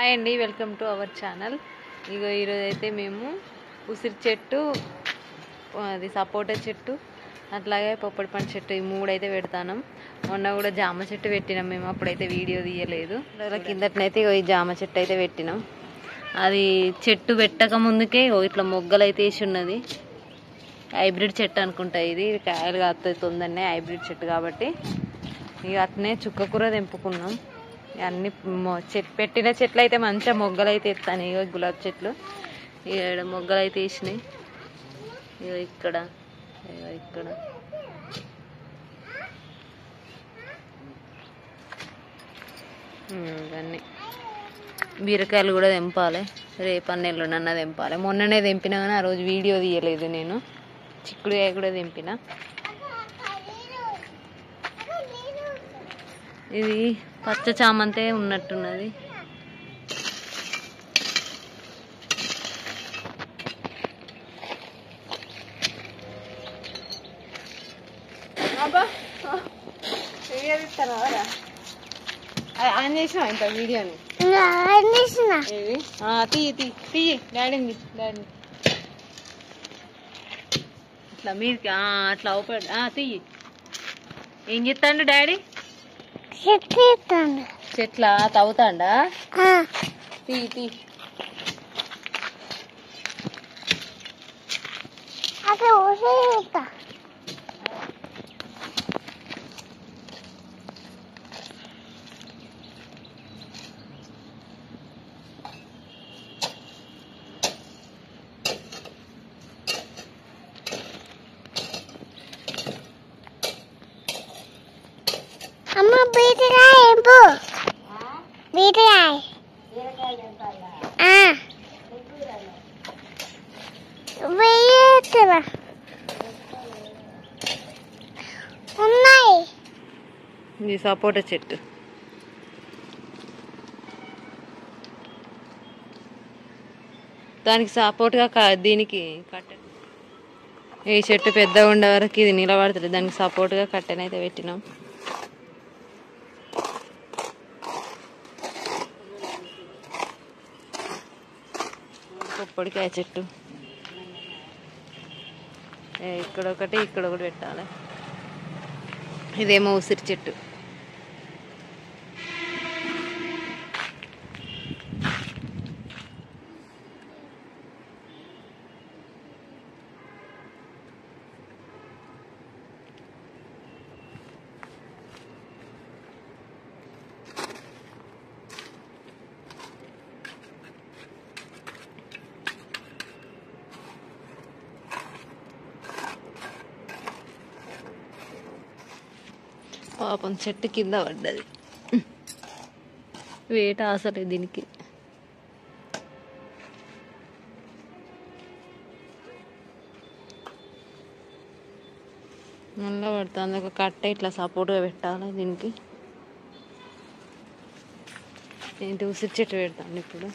Hi అండి, welcome to our channel. ఇగో ఈరోజు అయితే మేము ఉసిరి చెట్టు, అది సపోటా చెట్టు, అట్లాగే పొప్పడి పండు చెట్టు, ఈ మూడు అయితే పెడతాం. మొన్న కూడా జామ చెట్టు పెట్టినాం మేము, అప్పుడైతే వీడియో తీయలేదు. రోజుల కిందటనైతే ఈ జామ చెట్టు అయితే పెట్టినాం. అది చెట్టు పెట్టక ముందుకే ఇట్లా మొగ్గలు అయితే వేసి ఉన్నది. హైబ్రిడ్ చెట్టు అనుకుంటా, ఇది కాయలు కాస్తుంది తొందరనే, హైబ్రిడ్ చెట్టు కాబట్టి. ఇక అట్నే చుక్కకూర తెంపుకున్నాం. అన్ని పెట్టిన చెట్లు అయితే మంచిగా మొగ్గలు అయితే ఎత్తాను. ఇక గులాబీ చెట్లు ఇక్కడ మొగ్గలు అయితే వేసినాయి. ఇక ఇక్కడ ఇక్కడ ఇవన్నీ బీరకాయలు కూడా తెంపాలి. రేపు ఎల్లుండన్నా తెంపాలి. మొన్ననే తెంపినా కానీ ఆ రోజు వీడియో తీయలేదు నేను. చిక్కుడుకాయ కూడా తెంపిన. ఇది పచ్చ చామంతే ఉన్నట్టున్నది. ఆన్ చేసినా ఇంత వీడియోని తీయి డాడీని ఇట్లా మీదికి అట్లా అవుపడు. తీయి. ఏం చెప్తాండు డాడీ? చెట్ల తవ్వుతాండా? తీ అమ్మ బీరకాయ ఎంపు బీరకాయ ఉన్నాయి. ఇది సపోటా చెట్టు. దానికి సపోర్ట్గా దీనికి కట్టె, ఈ చెట్టు పెద్దగా ఉండే వరకు ఇది నిలబడుతుంది. దానికి సపోర్ట్గా కట్టెనైతే పెట్టినాం. పొప్పడికాయ చెట్టు ఇక్కడ ఒకటి, ఇక్కడ ఒకటి పెట్టాలి. ఇదేమో ఉసిరి చెట్టు. పాపం చెట్టు కింద పడ్డది. వేట అసలు దీనికి. మళ్ళా పడుతుంది. ఒక కట్టె ఇట్లా సపోర్ట్గా పెట్టాలి దీనికి. ఏంటి ఉసిరి చెట్టు పెడతాను ఇప్పుడు.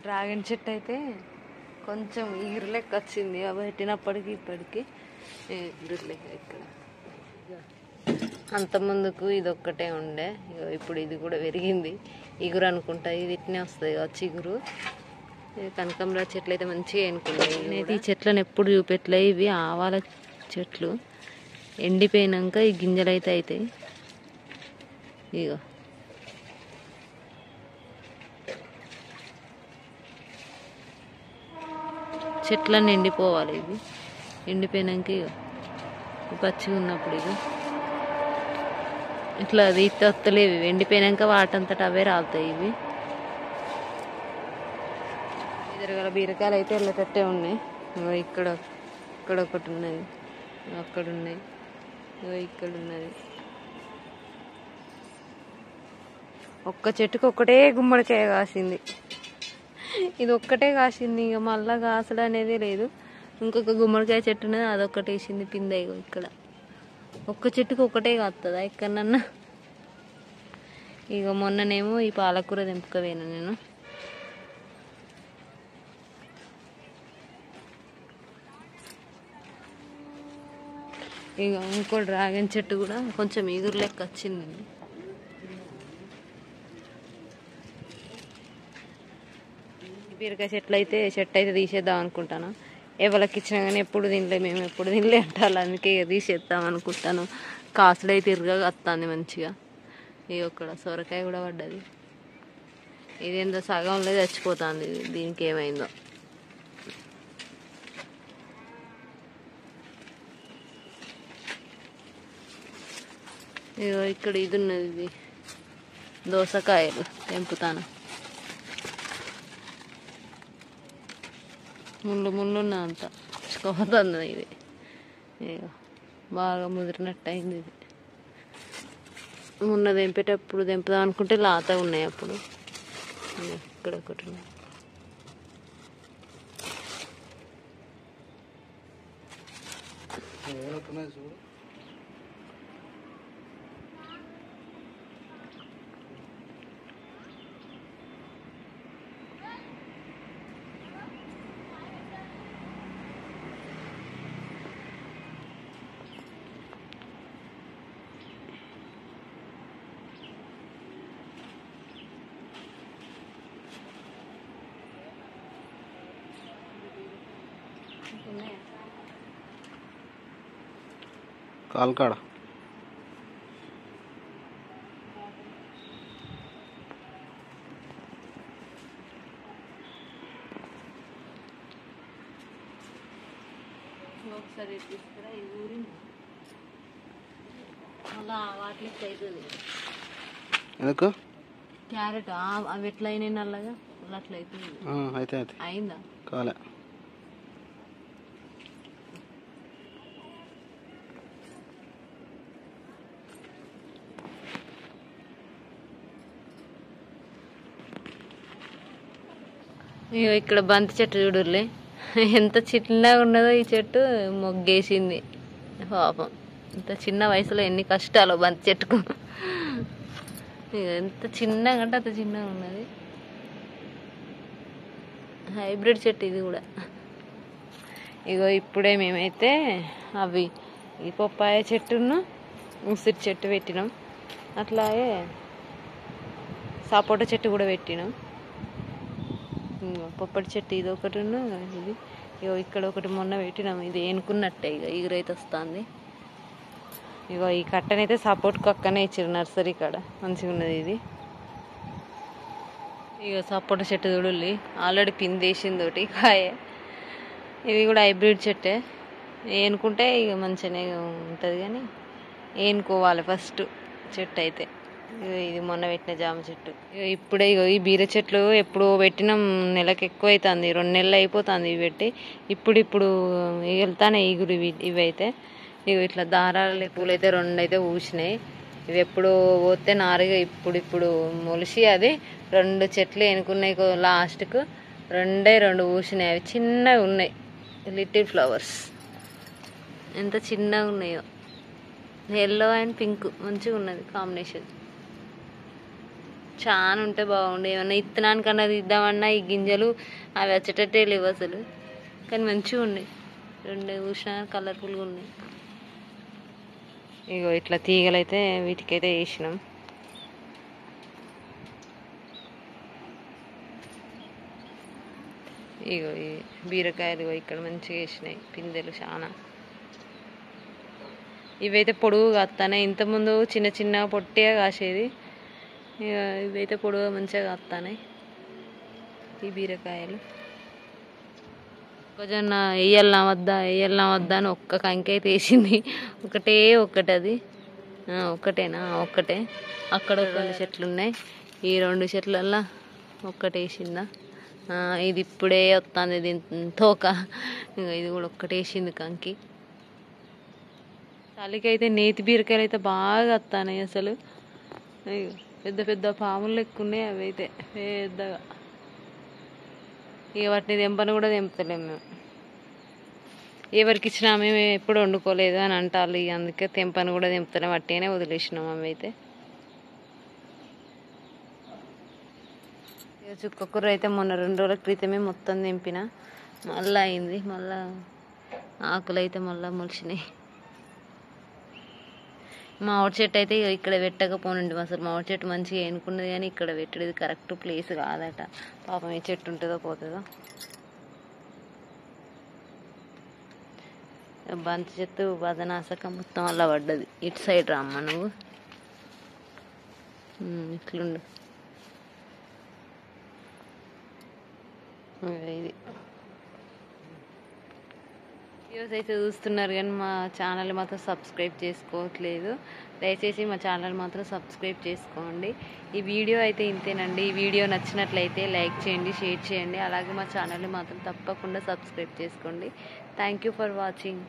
డ్రాగన్ చెట్టు అయితే కొంచెం ఈగురు లెక్క వచ్చింది. అవి పెట్టినప్పటికీ ఇప్పటికీ ఈగురు లెక్క ఇక్కడ. అంత ముందుకు ఇది ఒక్కటే ఉండే, ఇప్పుడు ఇది కూడా పెరిగింది. ఈగురు అనుకుంటా, ఇది ఇట్నే వస్తుంది కావచ్చు ఈగురు. కనకాంబర చెట్లు అయితే మంచిగా ఎన్నుకున్నాయి. నేనైతే ఈ చెట్లను ఎప్పుడు చూపెట్టలే. ఇవి ఆవాల చెట్లు, ఎండిపోయినాక ఈ గింజలు అయితే అవుతాయి. ఇగో చెట్లన్నీ ఎండిపోవాలి. ఇవి ఎండిపోయినాక ఇక పచ్చిగా ఉన్నప్పుడు ఇవి ఇట్లా తీస్తే వస్తలేవు. ఇవి ఎండిపోయినాక వాటంతట అవే రాలుతాయి. ఇవి ఎదురుగల బీరకాయలు అయితే వెళ్ళేటట్టే ఉన్నాయి. ఇక్కడ ఇక్కడ ఒకటి ఉన్నది, అక్కడ ఉన్నాయి, ఇక్కడ ఉన్నది. ఒక్క చెట్టుకు ఒక్కటే గుమ్మడికాయ కాసింది. ఇది ఒక్కటే కాసింది, ఇక మళ్ళా కాసడం అనేది లేదు. ఇంకొక గుమ్మడికాయ చెట్టు ఉన్నది, అదొక్కటి వేసింది పిందె. ఇక్కడ ఒక్క చెట్టుకు ఒక్కటే కాస్తుందా ఎక్కడన్నా? ఇక మొన్ననేమో ఈ పాలకూర తెంపుకోవేనా నేను. ఇక ఇంకో డ్రాగన్ చెట్టు కూడా కొంచెం ఈగురు లెక్క వచ్చింది. బీరకాయ చెట్లు అయితే తీసేద్దాం అనుకుంటాను. ఎవరికి ఇచ్చినా కానీ ఎప్పుడు తినలే, మేము ఎప్పుడు తినలే అంటారు. అందుకే ఇక తీసేద్దాం అనుకుంటాను. కాసులు అయితే ఇరుగా వస్తుంది మంచిగా. ఇక ఇక్కడ సొరకాయ కూడా పడ్డది. ఇదేందో సగంలో చచ్చిపోతుంది. దీనికి ఏమైందో. ఇగో ఇక్కడ ఇది ఉన్నది, ఇది దోసకాయలు తెంపుతాను. ముళ్ళు ఉన్నదంతా కోతుంది. ఇది ఇక బాగా ముదిరినట్టు అయింది. ఇది మొన్న తెంపేటప్పుడు తెంపుదాం అనుకుంటే లాత ఉన్నాయి. అప్పుడు ఇక్కడ ఒకటి ఉన్నాయి. కాల్కాడ ఒకసారి తీసుకురా. ఈ ఊరి అలా వాటికి అవుతుంది. ఎందుకు క్యారెట్ అవి ఎట్లా అయినాయి నల్లగా అట్లా అవుతుంది. అయితే అయిందా? కాలే. ఇక్కడ బంతి చెట్టు చూడుర్లే, ఎంత చిన్నగా ఉన్నదో ఈ చెట్టు. మొగ్గేసింది పాపం. ఇంత చిన్న వయసులో ఎన్ని కష్టాలు బంతి చెట్టుకు. ఎంత చిన్నగా అంటే అంత చిన్నగా ఉన్నది. హైబ్రిడ్ చెట్టు ఇది కూడా. ఇగో ఇప్పుడే మేమైతే అవి ఈ పప్పాయ చెట్టును ఉసిరి చెట్టు పెట్టినాం. అట్లాగే సపోటా చెట్టు కూడా పెట్టినాం. పొప్పటి చెట్టు ఇది ఒకటి, ఇది ఇగో ఇక్కడ ఒకటి మొన్న పెట్టినాం. ఇది ఏనుకున్నట్టే ఇక ఈగురైతే వస్తుంది. ఇగో ఈ కట్టనైతే సపోర్ట్ కక్కనే ఇచ్చారు నర్సరీ కాడ, మంచిగా ఉన్నది ఇది. ఇక సపోటా చెట్టు చూడుల్లి, ఆల్రెడీ పిందేసింది ఒకటి కాయ. ఇది కూడా హైబ్రిడ్ చెట్టే. ఏనుకుంటే ఇక మంచిగానే ఉంటుంది, కానీ ఏనుకోవాలి ఫస్ట్ చెట్టు అయితే. ఇది మొన్న పెట్టిన జామ చెట్టు. ఇప్పుడే ఈ బీర చెట్లు ఎప్పుడు పెట్టినాం, నెలకు ఎక్కువ అవుతుంది, 2 నెలలు అయిపోతుంది ఇవి పెట్టి. ఇప్పుడు వెళ్తానే ఈగురు ఇవి అయితే. ఇవి ఇట్లా దారాలు పూలు అయితే 2 అయితే పూసినాయి. ఇవి ఎప్పుడు పోతే నారుగా ఇప్పుడు మొలిసి అది 2 చెట్లు ఎనుకున్నాయి. లాస్ట్కు 2 పూసినాయి. అవి చిన్నగా ఉన్నాయి, లిటిల్ ఫ్లవర్స్. ఎంత చిన్నగా ఉన్నాయో. ఎల్లో అండ్ పింక్ మంచిగా ఉన్నది కాంబినేషన్. చాలా ఉంటే బాగుండు. ఏమన్నా ఇత్తనానికన్నా ఇద్దామన్నా ఈ గింజలు అవి వచ్చేటట్టే లేవు అసలు. కానీ మంచిగా ఉన్నాయి, 2 చూసినా కలర్ఫుల్గా ఉన్నాయి. ఇగో ఇట్లా తీగలైతే వీటికైతే వేసినాం. ఇగో ఈ బీరకాయలు ఇక్కడ మంచిగా వేసినాయి పిందెలు చాలా. ఇవైతే పొడుగు కాస్తానే, ఇంతకుముందు చిన్న చిన్న పొట్టిగా కాసేది. ఇక ఇవైతే పొడుగు మంచిగా కాస్తాయి ఈ బీరకాయలు. మొక్కజొన్న వేయాలనా వద్దా అని ఒక్క కంకి అయితే వేసింది. ఒకటే అది ఒక్కటేనా? ఒక్కటే. అక్కడ 2 చెట్లు ఉన్నాయి, ఈ 2 చెట్లల్లో ఒక్కటేసిందా. ఇది ఇప్పుడే వస్తుంది దీని తోక. ఇది కూడా ఒక్కటేసింది కంకి. చలికైతే నేతి బీరకాయలు అయితే బాగా వస్తాయి అసలు. పెద్ద పెద్ద పాములు లెక్కున్నాయి అవి అయితే పెద్దగా. ఇక వాటిని తెంపని కూడా తెంపుతలేము మేము. ఎవరికి ఇచ్చినా మేము ఎప్పుడు వండుకోలేదు అని అంటారు. ఇక అందుకే తెంపని కూడా తెంపుతలేము, వాటినే వదిలేసినాం అవి అయితే. చుక్కకూర అయితే మొన్న 2 రోజుల క్రితమే మొత్తం తెంపిన, మళ్ళీ అయింది. మళ్ళా ఆకులు అయితే మళ్ళీ మొలిచినాయి. మామిడి చెట్టు అయితే ఇక్కడ పెట్టకపోనండి అసలు. మామిడి చెట్టు మంచిగా ఎన్నుకున్నది కానీ ఇక్కడ పెట్టేది కరెక్ట్ ప్లేస్ కాదట. పాపం ఏ చెట్టు ఉంటుందో పోతుందో. బంతి చెట్టు బదనాసక మొత్తం అలా పడ్డది. ఇటు సైడ్ రామ్మ నువ్వు, ఇట్లుండు. ఇది వీడియోస్ అయితే చూస్తున్నారు కానీ మా ఛానల్ మాత్రం సబ్స్క్రైబ్ చేసుకోవట్లేదు. దయచేసి మా ఛానల్ మాత్రం సబ్స్క్రైబ్ చేసుకోండి. ఈ వీడియో అయితే ఇంతేనండి. ఈ వీడియో నచ్చినట్లయితే లైక్ చేయండి, షేర్ చేయండి. అలాగే మా ఛానల్ని మాత్రం తప్పకుండా సబ్స్క్రైబ్ చేసుకోండి. Thank you for watching.